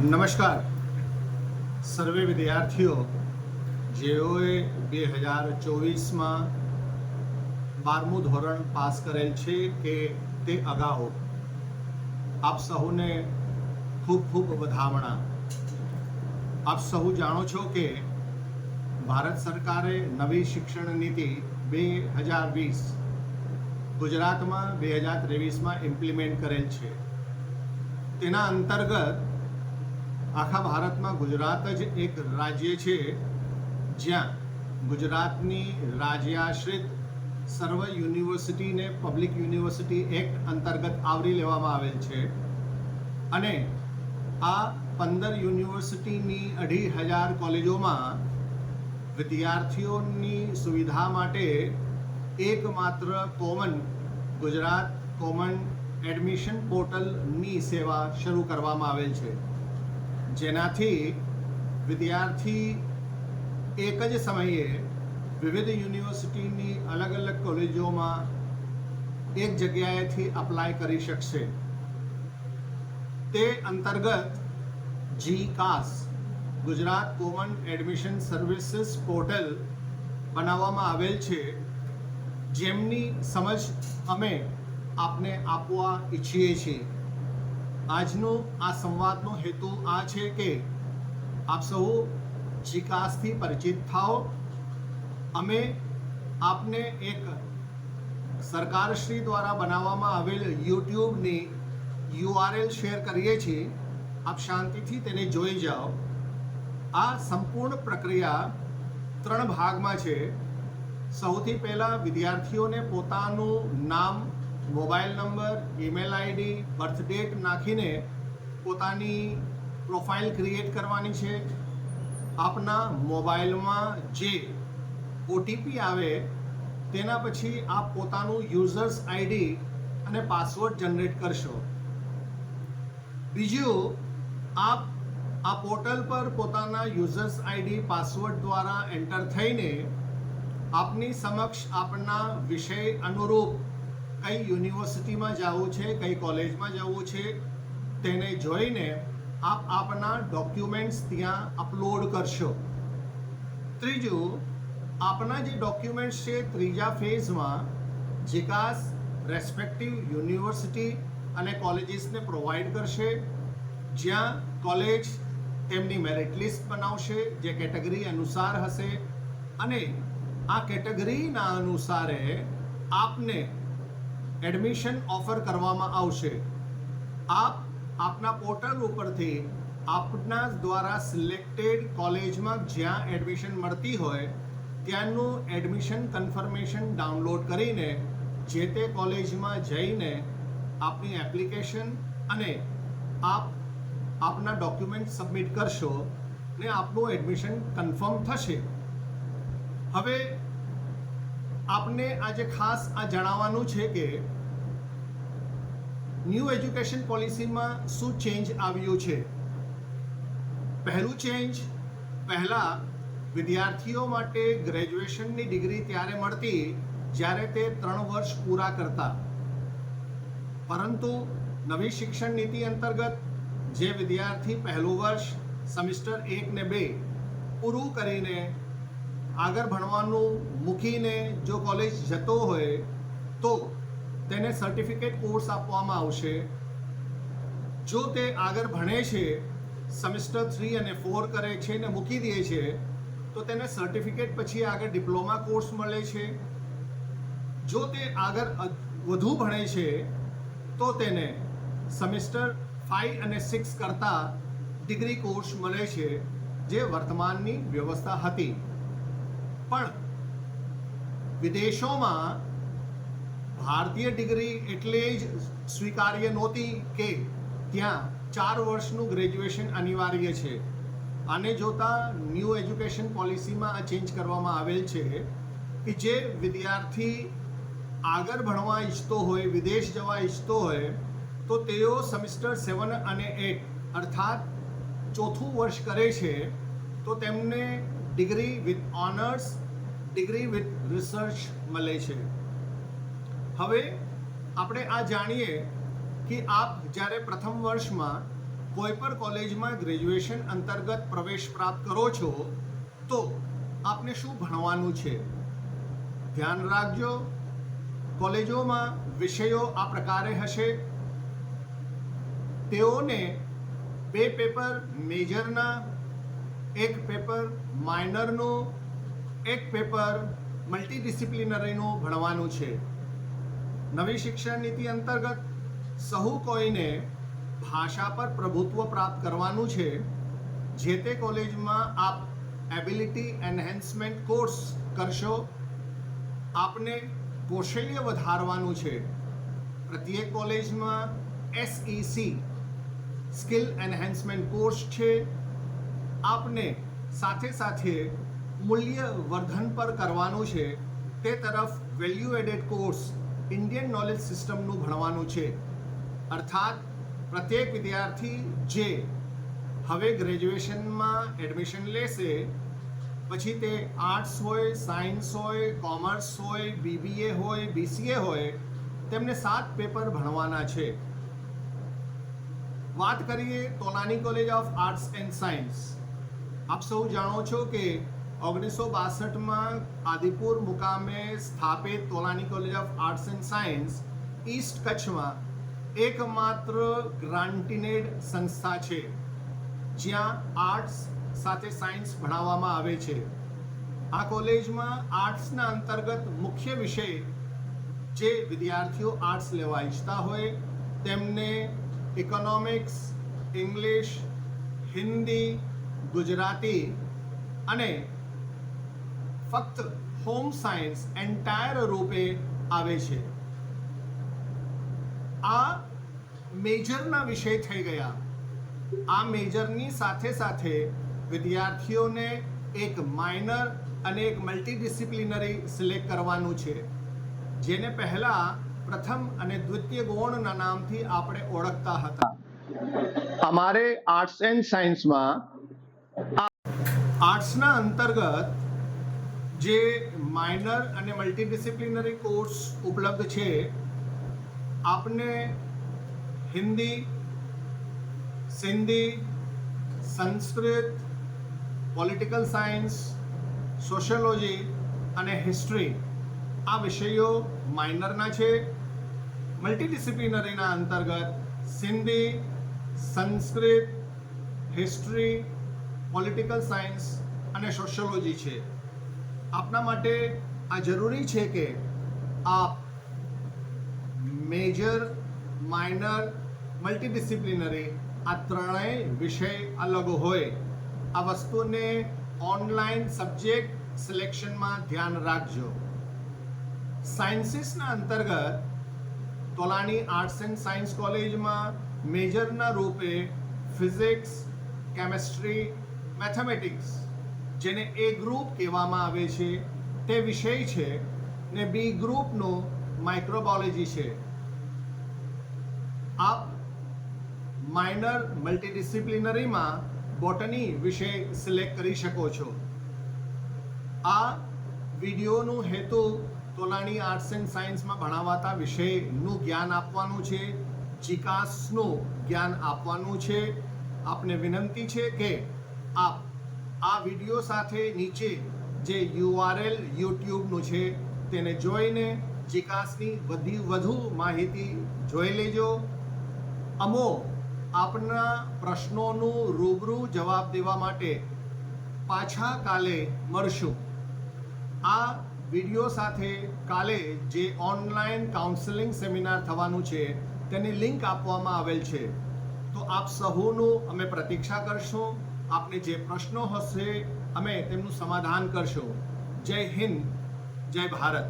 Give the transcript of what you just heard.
નમસ્કાર સર્વે વિદ્યાર્થીઓ જેઓએ 2024માં 12મું ધોરણ પાસ કરેલ છે કે તે અગાઉ આપ સહુને ખૂબ ખૂબ વધામણા। આપ સહુ જાણો છો કે ભારત સરકારે નવી શિક્ષણ નીતિ 2020 ગુજરાતમાં 2023માં ઇમ્પ્લિમેન્ટ કરેલ છે। તેના અંતર્ગત આખા ભારતમાં ગુજરાત જ એક રાજ્ય છે જ્યાં ગુજરાતની રાજ્યાશ્રિત સર્વ યુનિવર્સિટીને પબ્લિક યુનિવર્સિટી એક્ટ અંતર્ગત આવરી લેવામાં આવેલ છે અને આ 15 યુનિવર્સિટીની 2,500 કોલેજોમાં વિદ્યાર્થીઓની સુવિધા માટે એકમાત્ર કોમન ગુજરાત કોમન એડમિશન પોર્ટલની સેવા શરૂ કરવામાં આવેલ છે, જેનાથી વિદ્યાર્થી એક જ સમયે વિવિધ યુનિવર્સિટીની અલગ અલગ કોલેજોમાં એક જગ્યાએથી અપ્લાય કરી શકશે। તે અંતર્ગત GCAS Gujarat common admission services portal બનાવવામાં આવેલ છે, જેમની સમજ અમે આપને આપવા ઈચ્છીએ છીએ। આજનો આ સંવાદનો હેતુ આ છે કે આપ સૌ GCASથી પરિચિત થાઓ। અમે આપને એક સરકારશ્રી દ્વારા બનાવવામાં આવેલ યુટ્યુબની URL શેર કરીએ છીએ, આપ શાંતિથી તેને જોઈ જાઓ। આ સંપૂર્ણ પ્રક્રિયા 3 ભાગમાં છે। સૌથી પહેલાં વિદ્યાર્થીઓને પોતાનું નામ, mobile number, email ID, birth date નાખીને પોતાની પ્રોફાઇલ ક્રિએટ કરવાની છે। આપના મોબાઈલમાં જે OTP આવે તેના પછી આપ પોતાનું યુઝર્સ આઈડી અને પાસવર્ડ જનરેટ કરશો। બીજું, આપ આ પોર્ટલ પર પોતાના યુઝર્સ આઈડી પાસવર્ડ દ્વારા એન્ટર થઈને આપની સમક્ષ આપના વિષય અનુરૂપ કઈ યુનિવર્સિટીમાં જવું છે, કઈ કોલેજમાં જવું છે તેને જોઈને આપ આપના ડોક્યુમેન્ટ્સ ત્યાં અપલોડ કરશો। ત્રીજું, આપના જે ડોક્યુમેન્ટ્સ છે ત્રીજા ફેઝમાં GCAS રેસ્પેક્ટિવ યુનિવર્સિટી અને કોલેજીસને પ્રોવાઈડ કરશે, જ્યાં કોલેજ તેમની મેરિટ લિસ્ટ બનાવશે જે કેટેગરી અનુસાર હશે અને આ કેટેગરીના અનુસારે આપને એડમિશન ઓફર કરવામાં આવશે। આપ આપના પોર્ટલ ઉપરથી આપના દ્વારા સિલેક્ટેડ કોલેજમાં જ્યાં એડમિશન મળતી હોય ત્યાંનું એડમિશન કન્ફર્મેશન ડાઉનલોડ કરીને જે તે કોલેજમાં જઈને આપની એપ્લિકેશન અને આપના ડોક્યુમેન્ટ સબમિટ કરશો ને આપનું એડમિશન કન્ફર્મ થશે। હવે આપને આજે ખાસ આ જણાવવાનું છે કે ન્યૂ એજ્યુકેશન પોલિસીમાં શું ચેન્જ આવ્યું છે। પહેલું ચેન્જ, પહેલાં વિદ્યાર્થીઓ માટે ગ્રેજ્યુએશનની ડિગ્રી ત્યારે મળતી જ્યારે તે 3 વર્ષ પૂરા કરતા, પરંતુ નવી શિક્ષણ નીતિ અંતર્ગત જે વિદ્યાર્થી પહેલું વર્ષ સેમિસ્ટર 1 ને 2 પૂરું કરીને આગળ ભણવાનું મૂકીને જો કોલેજ જતો હોય તો તેને સર્ટિફિકેટ કોર્સ આપવામાં આવશે। જો તે આગળ ભણે છે, સેમિસ્ટર 3 અને 4 કરે છે ને મૂકી દે છે તો તેને સર્ટિફિકેટ પછી આગળ ડિપ્લોમા કોર્સ મળે છે। જો તે આગળ વધુ ભણે છે તો તેને સેમિસ્ટર 5 અને 6 કરતાં ડિગ્રી કોર્સ મળે છે, જે વર્તમાનની વ્યવસ્થા હતી। પણ વિદેશોમાં ભારતીય ડિગ્રી એટલે જ સ્વીકાર્ય નહોતી કે ત્યાં 4 વર્ષનું ગ્રેજ્યુએશન અનિવાર્ય છે। આને જોતાં ન્યૂ એજ્યુકેશન પોલિસીમાં આ ચેન્જ કરવામાં આવેલ છે કે જે વિદ્યાર્થી આગળ ભણવા ઈચ્છતો હોય, વિદેશ જવા ઈચ્છતો હોય તો તેઓ સેમિસ્ટર 7 અને 8 અર્થાત 4થું વર્ષ કરે છે તો તેમને degree with honours, degree with research મળે છે। હવે આપણે આ જાણીએ કે આપ જ્યારે પ્રથમ વર્ષમાં કોઈ પણ કોલેજમાં ગ્રેજ્યુએશન અંતર્ગત પ્રવેશ પ્રાપ્ત કરો છો તો આપને શું ભણવાનું છે? ધ્યાન રાખજો, કોલેજોમાં વિષયો આ પ્રકારે હશે. તેઓને 2 પેપર મેજરના, 1 પેપર માઇનરનું, 1 પેપર મલ્ટીડિસિપ્લિનરીનું ભણવાનું છે. નવી શિક્ષણ નીતિ અંતર્ગત સહુ કોઈને ભાષા પર પ્રભુત્વ પ્રાપ્ત કરવાનું છે. જે તે કોલેજમાં આપ એબિલિટી એન્હેન્સમેન્ટ કોર્સ કરશો. આપને કૌશલ્ય વધારવાનું છે. પ્રત્યેક કોલેજમાં SEC સ્કિલ એન્હેન્સમેન્ટ કોર્સ છે. આપને સાથે સાથે મૂલ્ય વર્ધન પર કરવાનું છે. તે તરફ value added course Indian knowledge સિસ્ટમનું ભણવાનું છે. અર્થાત પ્રત્યેક વિદ્યાર્થી જે હવે ગ્રેજ્યુએશનમાં એડમિશન લેશે, પછી તે આર્ટ્સ હોય, સાયન્સ હોય, કોમર્સ હોય, BBA હોય, BCA હોય, તેમને 7 પેપર ભણવાના છે. વાત કરીએ Tolani college of arts and science. આપ સૌ જાણો છો કે 1962માં આદિપુર મુકામે સ્થાપિત Tolani college of arts and science east કચ્છમાં એકમાત્ર ગ્રાન્ટીનેડ સંસ્થા છે જ્યાં આર્ટ્સ સાથે સાયન્સ ભણાવવામાં આવે છે. આ કોલેજમાં આર્ટ્સના અંતર્ગત મુખ્ય વિષય જે વિદ્યાર્થીઓ આર્ટ્સ લેવા ઈચ્છતા હોય તેમને ઇકોનોમિક્સ, ઇંગ્લિશ, હિન્દી, ગુજરાતી અને ફક્ત હોમ સાયન્સ એન્ટાયર રૂપે આવે છે. આ મેજરના વિષય થઈ ગયા. આ મેજરની સાથે સાથે વિદ્યાર્થીઓને એક માઇનર અને એક મલ્ટીડિસિપ્લિનરી સિલેક્ટ કરવાનું છે, જેને પહેલા પ્રથમ અને દ્વિતીય ગૌણના નામથી આપણે ઓળખતા હતા. અમારે આર્ટ્સ એન્ડ સાયન્સમાં આર્ટ્સના અંતર્ગત જે માઇનર અને મલ્ટીડિસિપ્લિનરી કોર્સ ઉપલબ્ધ છે, આપને Hindi, Sindhi, Sanskrit, political science, sociology અને હિસ્ટ્રી આ વિષયો માઇનરના છે. મલ્ટીડિસિપ્લિનરીના અંતર્ગત Sindhi, Sanskrit, history, political science અને સોશિયોલોજી છે. આપના માટે આ જરૂરી છે કે આપ મેજર, માઇનર, મલ્ટીડિસિપ્લિનરી આ ત્રણેય વિષય અલગ હોય. આ વસ્તુને ઓનલાઈન સબ્જેક્ટ સિલેક્શનમાં ધ્યાન રાખજો. સાયન્સીસના અંતર્ગત તોલાની આર્ટ્સ એન્ડ સાયન્સ કોલેજમાં મેજરના રૂપે ફિઝિક્સ, કેમેસ્ટ્રી, મેથેમેટિક્સ જેને A ગ્રુપ કહેવામાં આવે છે તે વિષય છે ને B ગ્રુપનું માઇક્રોબાયોલોજી છે. આપ માઇનર મલ્ટીડિસિપ્લિનરીમાં બોટની વિષય સિલેક્ટ કરી શકો છો. આ વિડીયોનો હેતુ તોલાની આર્ટ્સ એન્ડ સાયન્સમાં ભણાવાતા વિષયનું જ્ઞાન આપવાનું છે, જીકાસનું જ્ઞાન આપવાનું છે. આપને વિનંતી છે કે આપ આ વિડીયો સાથે નીચે જે URL યુટ્યુબનું છે તેને જોઈને જીકાસની વધુ માહિતી જોઈ લેજો. અમો આપના પ્રશ્નોનું રૂબરૂ જવાબ દેવા માટે પાછા કાલે મળશું. આ વિડીયો સાથે કાલે જે ઓનલાઈન કાઉન્સેલિંગ સેમિનાર થવાનું છે તેની લિંક આપવામાં આવેલ છે. તો આપ સહુનું અમે પ્રતીક્ષા કરશું. આપને જે પ્રશ્નો હશે અમે તેમનું સમાધાન કરશું. જય હિન્દ, જય ભારત.